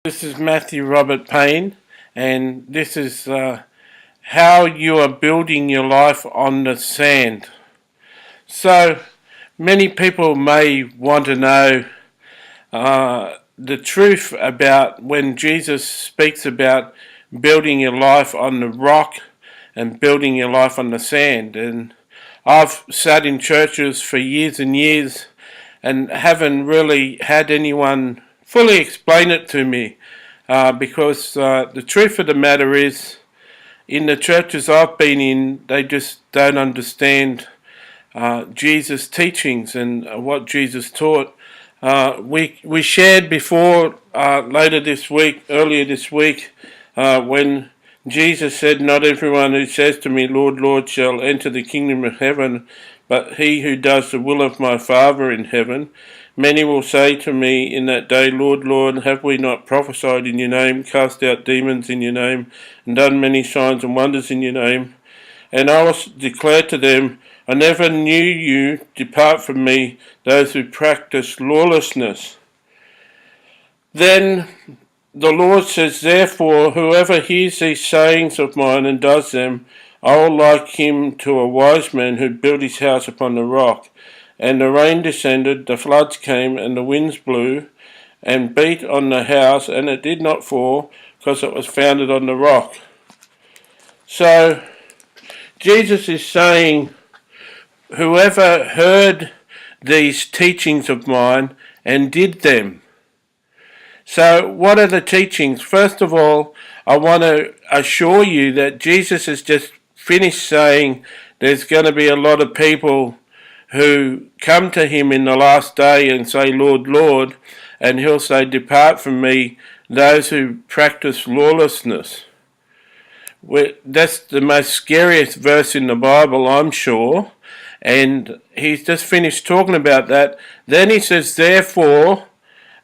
This is Matthew Robert Payne, and this is how you are building your life on the sand. So, many people may want to know the truth about when Jesus speaks about building your life on the rock and building your life on the sand. And I've sat in churches for years and years and haven't really had anyone fully explain it to me, because the truth of the matter is, in the churches I've been in, they just don't understand Jesus' teachings and what Jesus taught. We shared before earlier this week, when Jesus said, "Not everyone who says to me, 'Lord, Lord,' shall enter the kingdom of heaven, but he who does the will of my Father in heaven. Many will say to me in that day, 'Lord, Lord, have we not prophesied in your name, cast out demons in your name, and done many signs and wonders in your name?' And I will declare to them, 'I never knew you. Depart from me, those who practice lawlessness.'" Then the Lord says, "Therefore, whoever hears these sayings of mine and does them, I will like him to a wise man who built his house upon the rock. And the rain descended, the floods came, and the winds blew and beat on the house, and it did not fall, because it was founded on the rock." So Jesus is saying, whoever heard these teachings of mine and did them. So what are the teachings? First of all, I want to assure you that Jesus has just finished saying there's going to be a lot of people who come to him in the last day and say, "Lord, Lord," and he'll say, "Depart from me, those who practice lawlessness." That's the most scariest verse in the Bible, I'm sure, and he's just finished talking about that. Then he says, "Therefore,"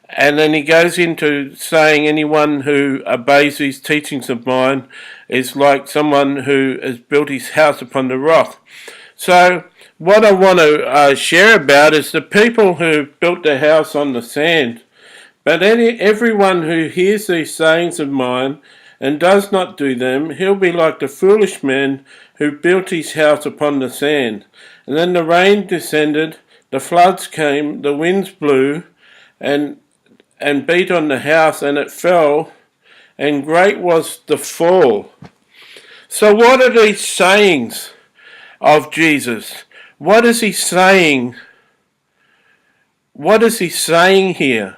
and then he goes into saying anyone who obeys these teachings of mine is like someone who has built his house upon the rock. So what I want to share about is the people who built their house on the sand. But everyone who hears these sayings of mine and does not do them, he'll be like the foolish man who built his house upon the sand. And then the rain descended, the floods came, the winds blew, and beat on the house, and it fell, and great was the fall. So what are these sayings of Jesus? What is he saying? What is he saying here?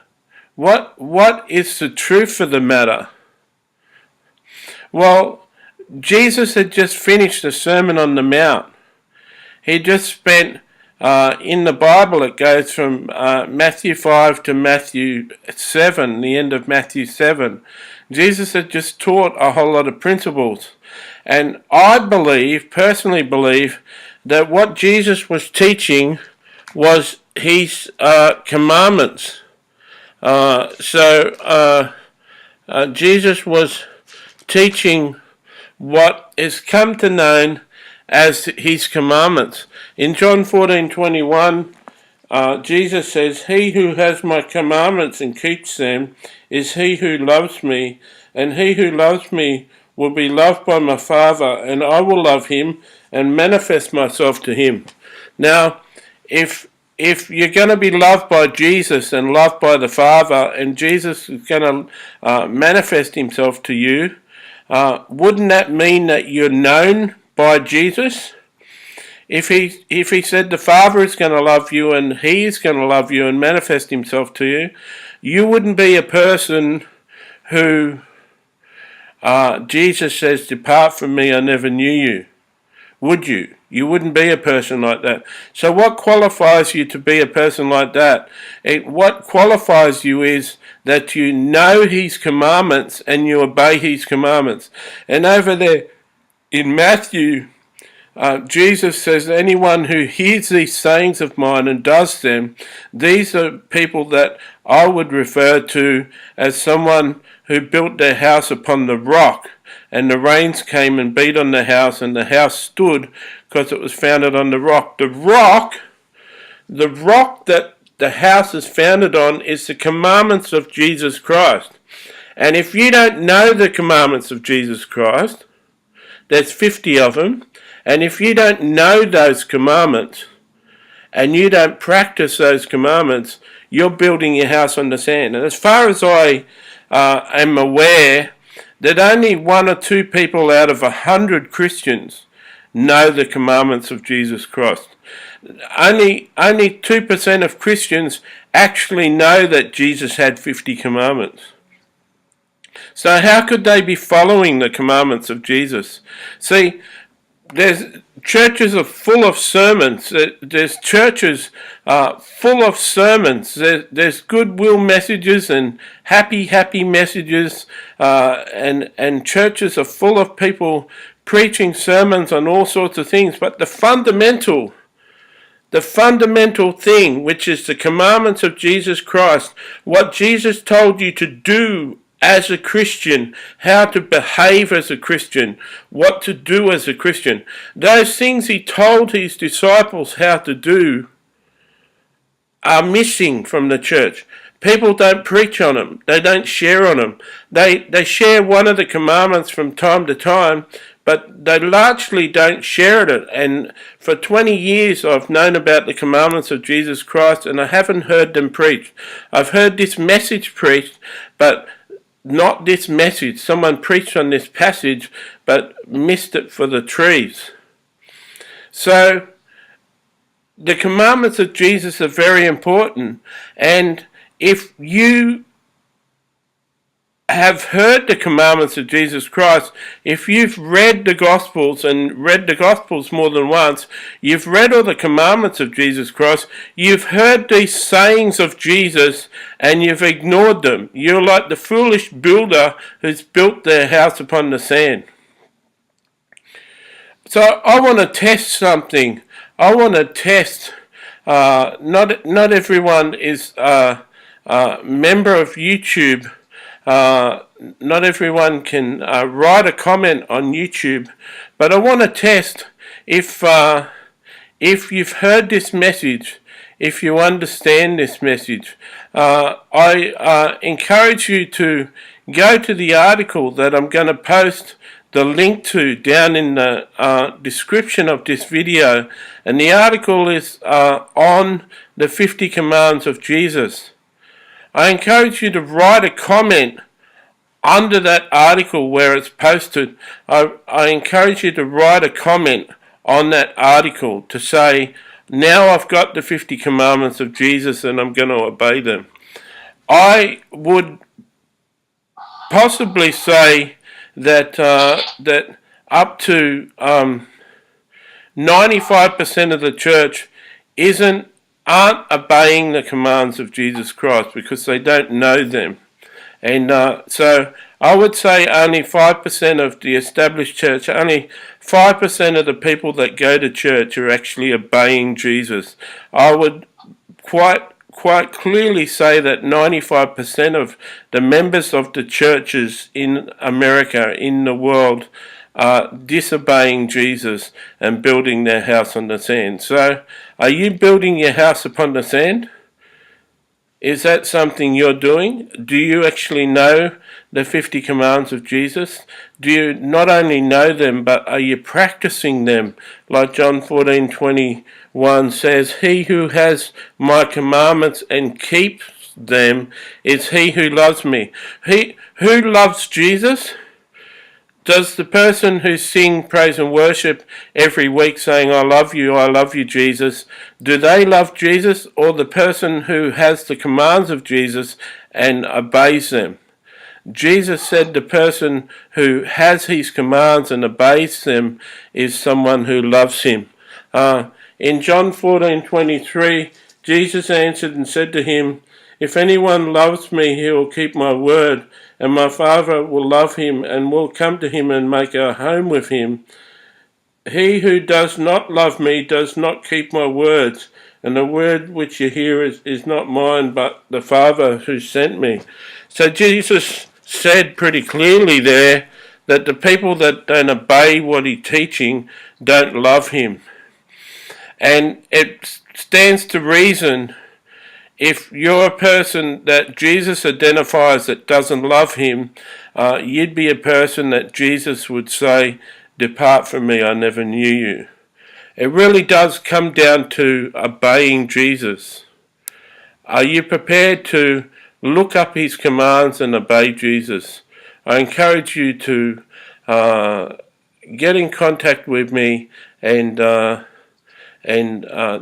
What is the truth of the matter? Well, Jesus had just finished the Sermon on the Mount. He just spent, in the Bible it goes from Matthew 5 to Matthew 7, the end of Matthew 7. Jesus had just taught a whole lot of principles. And I personally believe, that what Jesus was teaching was his commandments. Jesus was teaching what is come to known as his commandments. In John 14:21, Jesus says, "He who has my commandments and keeps them is he who loves me, and he who loves me will be loved by my Father, and I will love him and manifest myself to him." Now, if you're going to be loved by Jesus and loved by the Father, and Jesus is going to manifest himself to you, wouldn't that mean that you're known by Jesus? If he said the Father is going to love you and he is going to love you and manifest himself to you, you wouldn't be a person who Jesus says, "Depart from me, I never knew you." Would you? You wouldn't be a person like that. So what qualifies you to be a person like that? What qualifies you is that you know his commandments and you obey his commandments. And over there in Matthew, Jesus says, "Anyone who hears these sayings of mine and does them," these are people that I would refer to as someone who built their house upon the rock, and the rains came and beat on the house, and the house stood because it was founded on the rock. The rock that the house is founded on is the commandments of Jesus Christ. And if you don't know the commandments of Jesus Christ, there's 50 of them, and if you don't know those commandments and you don't practice those commandments, you're building your house on the sand. And as far as I am aware, that only 1 or 2 people out of 100 Christians know the commandments of Jesus Christ. Only 2% of Christians actually know that Jesus had 50 commandments. So how could they be following the commandments of Jesus? See, churches are full of sermons. There's churches full of sermons. There's goodwill messages and happy messages, and churches are full of people preaching sermons on all sorts of things. But the fundamental thing, which is the commandments of Jesus Christ, what Jesus told you to do as a Christian, how to behave as a Christian, what to do as a Christian, those things he told his disciples how to do are missing from the church. People don't preach on them. They don't share on them. They share one of the commandments from time to time, but they largely don't share it. And for 20 years I've known about the commandments of Jesus Christ, and I haven't heard them preached. I've heard this message preached, but not this message. Someone preached on this passage, but missed it for the trees. So the commandments of Jesus are very important, and if you have heard the commandments of Jesus Christ, if you've read the Gospels and read the Gospels more than once, you've read all the commandments of Jesus Christ, you've heard these sayings of Jesus and you've ignored them. You're like the foolish builder who's built their house upon the sand. So I want to test something. I want to test, not everyone is a member of YouTube. Not everyone can write a comment on YouTube, but I want to test if you've heard this message, if you understand this message. I encourage you to go to the article that I'm going to post the link to down in the description of this video, and the article is on the 50 commands of Jesus. I encourage you to write a comment under that article where it's posted. I encourage you to write a comment on that article to say, now I've got the 50 commandments of Jesus and I'm going to obey them. I would possibly say that that up to 95% of the church aren't obeying the commands of Jesus Christ because they don't know them. And so I would say only 5% of the established church, only 5% of the people that go to church are actually obeying Jesus. I would quite clearly say that 95% of the members of the churches in America, in the world, are disobeying Jesus and building their house on the sand. So, are you building your house upon the sand? Is that something you're doing? Do you actually know the 50 commands of Jesus? Do you not only know them, but are you practicing them? Like John 14:21 says, he who has my commandments and keeps them is he who loves me. Who loves Jesus? Does the person who sing praise and worship every week saying, I love you, Jesus, do they love Jesus, or the person who has the commands of Jesus and obeys them? Jesus said the person who has his commands and obeys them is someone who loves him. In John 14:23, Jesus answered and said to him, if anyone loves me, he will keep my word, and my Father will love him and will come to him and make a home with him. He who does not love me does not keep my words, and the word which you hear is not mine, but the Father who sent me. So Jesus said pretty clearly there that the people that don't obey what he's teaching don't love him. And it stands to reason, if you're a person that Jesus identifies that doesn't love him, you'd be a person that Jesus would say, "Depart from me, I never knew you." It really does come down to obeying Jesus. Are you prepared to look up his commands and obey Jesus? I encourage you to get in contact with me and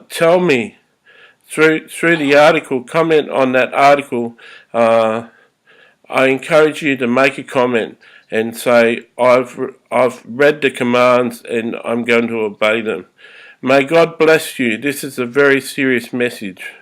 tell me through the article, comment on that article. I encourage you to make a comment and say, I've read the commands and I'm going to obey them. May God bless you. This is a very serious message.